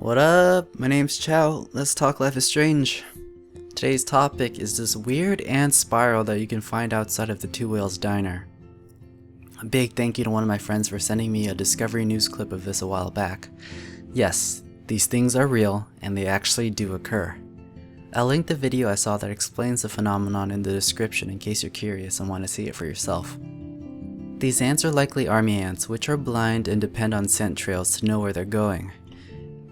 What up? My name's Chow. Let's talk Life is Strange. Today's topic is this weird ant spiral that you can find outside of the Two Whales Diner. A big thank you to one of my friends for sending me a Discovery News clip of this a while back. Yes, these things are real and they actually do occur. I'll link the video I saw that explains the phenomenon in the description in case you're curious and want to see it for yourself. These ants are likely army ants, which are blind and depend on scent trails to know where they're going.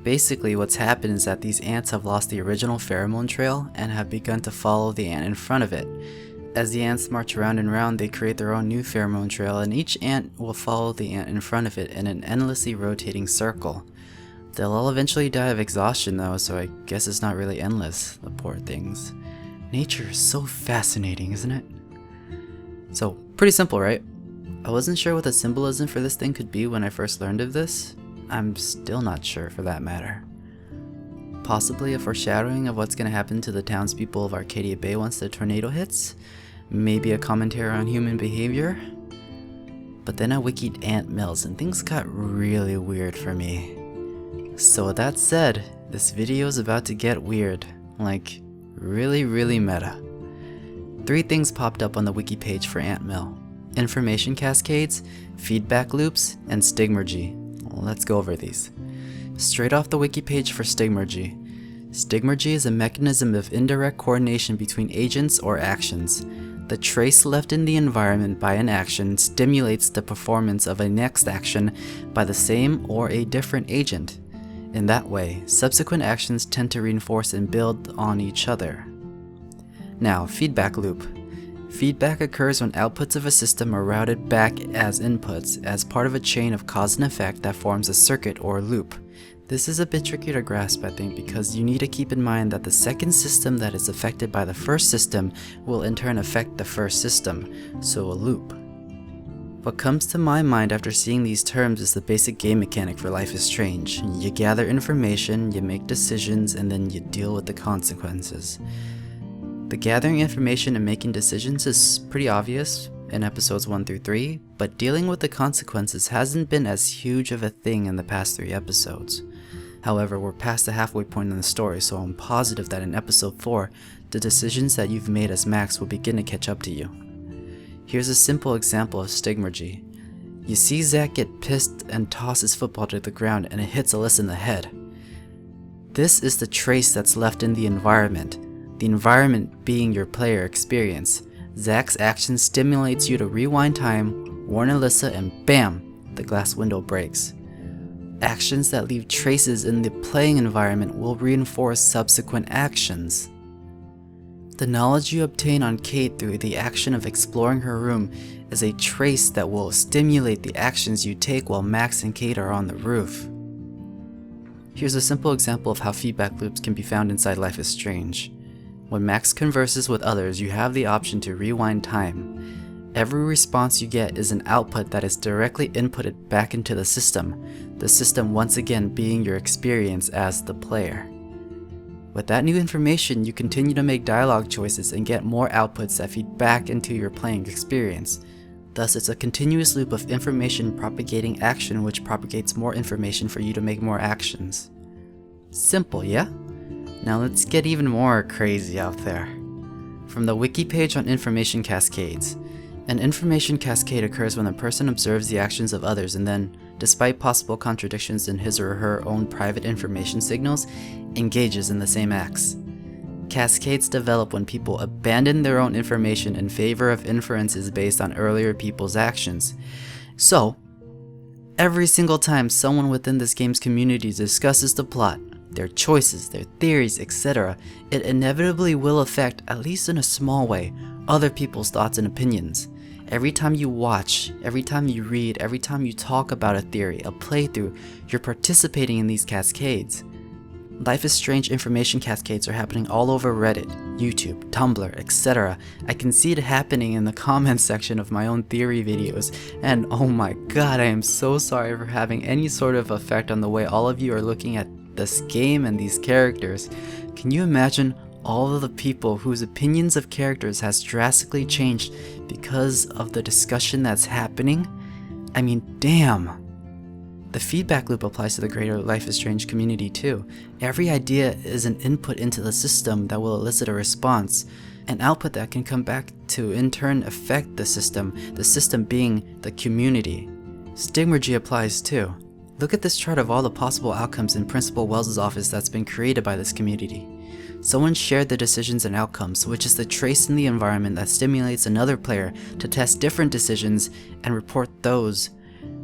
Basically, what's happened is that these ants have lost the original pheromone trail and have begun to follow the ant in front of it. As the ants march around and around, they create their own new pheromone trail, and each ant will follow the ant in front of it in an endlessly rotating circle. They'll all eventually die of exhaustion though, so I guess it's not really endless, the poor things. Nature is so fascinating, isn't it? So, pretty simple, right? I wasn't sure what the symbolism for this thing could be when I first learned of this. I'm still not sure for that matter. Possibly a foreshadowing of what's going to happen to the townspeople of Arcadia Bay once the tornado hits? Maybe a commentary on human behavior? But then I wikied ant mills and things got really weird for me. So with that said, this video is about to get weird. Like, really meta. 3 things popped up on the wiki page for ant mill: information cascades, feedback loops, and Stigmergy. Let's go over these. Straight off the wiki page for Stigmergy. Stigmergy is a mechanism of indirect coordination between agents or actions. The trace left in the environment by an action stimulates the performance of a next action by the same or a different agent. In that way, subsequent actions tend to reinforce and build on each other. Now, feedback loop. Feedback occurs when outputs of a system are routed back as inputs as part of a chain of cause and effect that forms a circuit or loop. This is a bit tricky to grasp, I think, because you need to keep in mind that the second system that is affected by the first system will in turn affect the first system, so a loop. What comes to my mind after seeing these terms is the basic game mechanic for Life is Strange. You gather information, you make decisions, and then you deal with the consequences. The gathering information and making decisions is pretty obvious in episodes 1 through 3, but dealing with the consequences hasn't been as huge of a thing in the past 3 episodes. However, we're past the halfway point in the story, so I'm positive that in episode 4, the decisions that you've made as Max will begin to catch up to you. Here's a simple example of Stigmergy. You see Zach get pissed and toss his football to the ground and it hits Alyssa in the head. This is the trace that's left in the environment being your player experience. Zach's action stimulates you to rewind time, warn Alyssa, and bam, the glass window breaks. Actions that leave traces in the playing environment will reinforce subsequent actions. The knowledge you obtain on Kate through the action of exploring her room is a trace that will stimulate the actions you take while Max and Kate are on the roof. Here's a simple example of how feedback loops can be found inside Life is Strange. When Max converses with others, you have the option to rewind time. Every response you get is an output that is directly inputted back into the system once again being your experience as the player. With that new information, you continue to make dialogue choices and get more outputs that feed back into your playing experience. Thus, it's a continuous loop of information propagating action which propagates more information for you to make more actions. Simple, yeah? Now let's get even more crazy out there. From the wiki page on information cascades. An information cascade occurs when a person observes the actions of others and then, despite possible contradictions in his or her own private information signals, engages in the same acts. Cascades develop when people abandon their own information in favor of inferences based on earlier people's actions. So, every single time someone within this game's community discusses the plot, their choices, their theories, etc., it inevitably will affect, at least in a small way, other people's thoughts and opinions. Every time you watch, every time you read, every time you talk about a theory, a playthrough, you're participating in these cascades. Life is Strange information cascades are happening all over Reddit, YouTube, Tumblr, etc. I can see it happening in the comments section of my own theory videos, and oh my god, I am so sorry for having any sort of effect on the way all of you are looking at this game and these characters. Can you imagine all of the people whose opinions of characters has drastically changed because of the discussion that's happening? I mean, damn. The feedback loop applies to the greater Life is Strange community too. Every idea is an input into the system that will elicit a response, an output that can come back to in turn affect the system being the community. Stigmergy applies too. Look at this chart of all the possible outcomes in Principal Wells' office that's been created by this community. Someone shared the decisions and outcomes, which is the trace in the environment that stimulates another player to test different decisions and report those.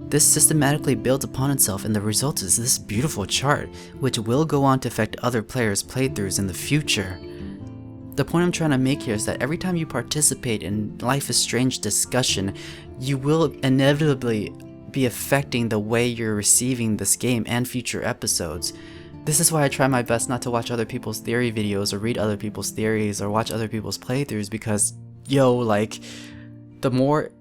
This systematically builds upon itself, and the result is this beautiful chart, which will go on to affect other players' playthroughs in the future. The point I'm trying to make here is that every time you participate in Life is Strange discussion, you will inevitably be affecting the way you're receiving this game and future episodes. This is why I try my best not to watch other people's theory videos or read other people's theories or watch other people's playthroughs, because, like, the more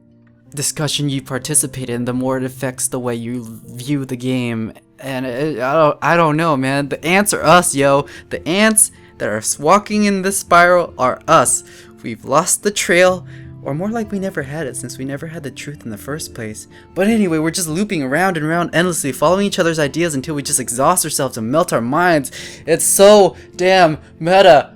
discussion you participate in, the more it affects the way you view the game. And I don't know, man. The ants are us, The ants that are walking in this spiral are us. We've lost the trail, or more like we never had it, since we never had the truth in the first place. But anyway, we're just looping around and around endlessly, following each other's ideas until we just exhaust ourselves and melt our minds. It's so damn meta.